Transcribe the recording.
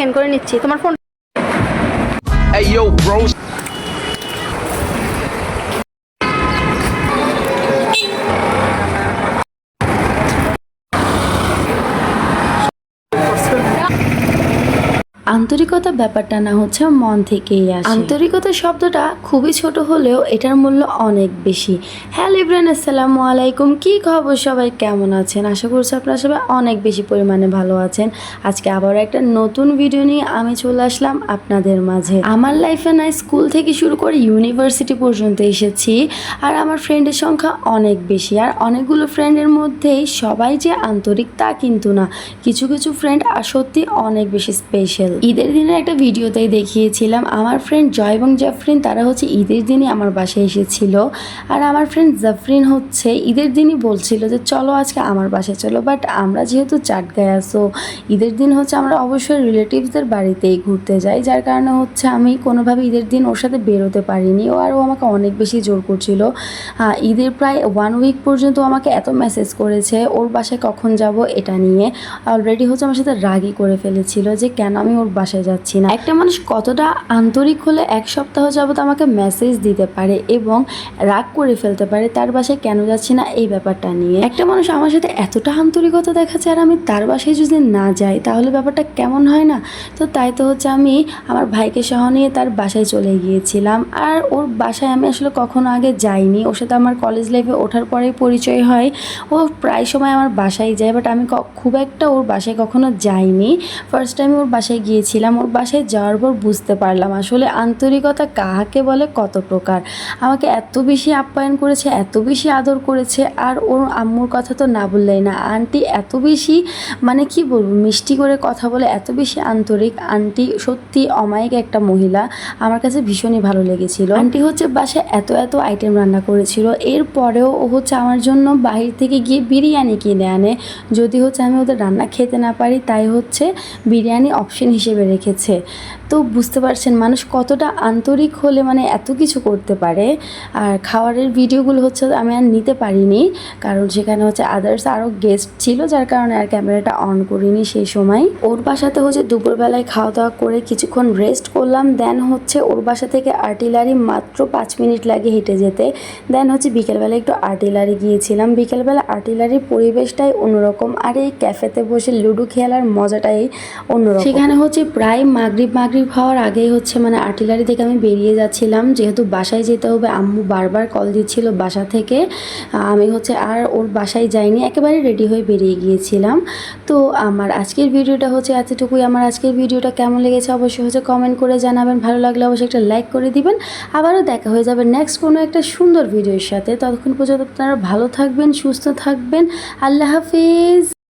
Sign করে নিচ্ছি। তোমার ফোন Hey yo, bro. আন্তরিকতা ব্যাপারটা না হচ্ছে মন থেকেই আসে। আন্তরিকতা শব্দটা খুবই ছোট হলেও এটার মূল্য অনেক বেশি। হ্যালো ইব্রান, আসসালামু আলাইকুম। কি খবর সবাই, কেমন আছেন? আশা করছি আপনারা সবাই অনেক বেশি পরিমাণে ভালো আছেন। আজকে আবার একটা নতুন ভিডিও নিয়ে আমি চলে আসলাম আপনাদের মাঝে। আমার লাইফে না স্কুল থেকে শুরু করে ইউনিভার্সিটি পর্যন্ত এসেছি, আর আমার ফ্রেন্ডের সংখ্যা অনেক বেশি। আর অনেকগুলো ফ্রেন্ডের মধ্যেই সবাই যে আন্তরিক তা কিন্তু না, কিছু কিছু ফ্রেন্ড সত্যি অনেক বেশি স্পেশাল। ঈদের দিনের একটা ভিডিওতেই দেখিয়েছিলাম আমার ফ্রেন্ড জয় এবং জাফরিন, তারা হচ্ছে ঈদের দিনই আমার বাসায় এসেছিল। আর আমার ফ্রেন্ড জাফরিন হচ্ছে ঈদের দিনই বলছিল যে চলো আজকে আমার বাসায় চলো, বাট আমরা যেহেতু চাটগাঁয়ে আসো, ঈদের দিন হচ্ছে আমরা অবশ্যই রিলেটিভসদের বাড়িতেই ঘুরতে যাই, যার কারণে হচ্ছে আমি কোনোভাবে ঈদের দিন ওর সাথে বেরোতে পারিনি। ও আমাকে অনেক বেশি জোর করছিল। ঈদের প্রায় 1 উইক পর্যন্ত আমাকে এত মেসেজ করেছে ওর বাসায় কখন যাব এটা নিয়ে। অলরেডি হচ্ছে আমার সাথে রাগই করে ফেলেছিল যে কেন আমি ওর বাসায় যাচ্ছি না। একটা মানুষ কতটা আন্তরিক হলে 1 সপ্তাহ যাবত আমাকে মেসেজ দিতে পারে এবং রাগ করে ফেলতে পারে তার বাসায় কেন যাচ্ছি না এই ব্যাপারটা নিয়ে। একটা মানুষ আমার সাথে এতটা আন্তরিকতা দেখাচ্ছে আর আমি তার বাসায় যদি না যাই তাহলে ব্যাপারটা কেমন হয় না? তো তাই তো হচ্ছে আমি আমার ভাইকে সহ নিয়ে তার বাসায় চলে গিয়েছিলাম। আর ওর বাসায় আমি আসলে কখনো আগে যাইনি, ওর সাথে আমার কলেজ লাইফে ওঠার পরেই পরিচয় হয়। ও প্রায় সময় আমার বাসায় যায়, বাট আমি খুব একটা ওর বাসায় কখনো যাইনি। ফার্স্ট টাইম ওর বাসায় গিয়েছিলাম, ওর বাসায় যাওয়ার পর বুঝতে পারলাম আসলে আন্তরিকতা কাহাকে বলে, কত প্রকার। আমাকে এত বেশি আপ্যায়ন করেছে, এত বেশি আদর করেছে। আর ওর আম্মুর কথা তো না বললেই না, আন্টি এত বেশি মানে কি বলবো মিষ্টি করে কথা বলে, এত বেশি আন্তরিক। আন্টি সত্যি অমায়িক একটা মহিলা, আমার কাছে ভীষণই ভালো লেগেছিল। আন্টি হচ্ছে বাসায় এত এত আইটেম রান্না করেছিল, এরপরেও ও হচ্ছে আমার জন্য বাহির থেকে গিয়ে বিরিয়ানি কিনে আনে। যদি হচ্ছে আমি ওদের রান্না খেতে না পারি তাই হচ্ছে বিরিয়ানি অপশন হিসেবে রেখেছে। তো বুঝতে পারছেন মানুষ কতটা আন্তরিক হলে মানে এত কিছু করতে পারে। আর খাবারের ভিডিওগুলো হচ্ছে আমি আর নিতে পারিনি, কারণ সেখানে হচ্ছে আদার্স আরও গেস্ট ছিল, যার কারণে আর ক্যামেরাটা অন করিনি সেই সময়। ওর বাসাতে হচ্ছে দুপুরবেলায় খাওয়া দাওয়া করে কিছুক্ষণ রেস্ট করলাম। দেন হচ্ছে ওর বাসা থেকে আর্টিলারি মাত্র 5 মিনিট লাগে হেঁটে যেতে। দেন হচ্ছে বিকেলবেলা একটু আর্টিলারি গিয়েছিলাম। বিকেলবেলা আর্টিলারির পরিবেশটাই অন্যরকম, আর এই ক্যাফেতে বসে লুডো খেলার মজাটাই অন্যরকম। সেখানে হচ্ছে প্রায় মাগরিব হওয়ার আগেই হচ্ছে মানে আর্টিলারি থেকে আমি বেরিয়ে যাচ্ছিলাম, যেহেতু বাসায় যেতে হবে। আম্মু বারবার কল দিচ্ছিল বাসা থেকে। আমি হচ্ছে আর ওর বাসায় যাইনি, একেবারে রেডি হয়ে বেরিয়ে গিয়েছিলাম। তো আমার আজকের ভিডিওটা হচ্ছে এতটুকুই। আমার আজকের ভিডিওটা কেমন লেগেছে অবশ্যই হচ্ছে কমেন্ট করে জানাবেন। ভালো লাগলে অবশ্যই একটা লাইক করে দিবেন। আবারও দেখা হয়ে যাবে নেক্সট কোনো একটা সুন্দর ভিডিওর সাথে। ততক্ষণ পর্যন্ত আপনারা ভালো থাকবেন, সুস্থ থাকবেন। আল্লাহ হাফিজ।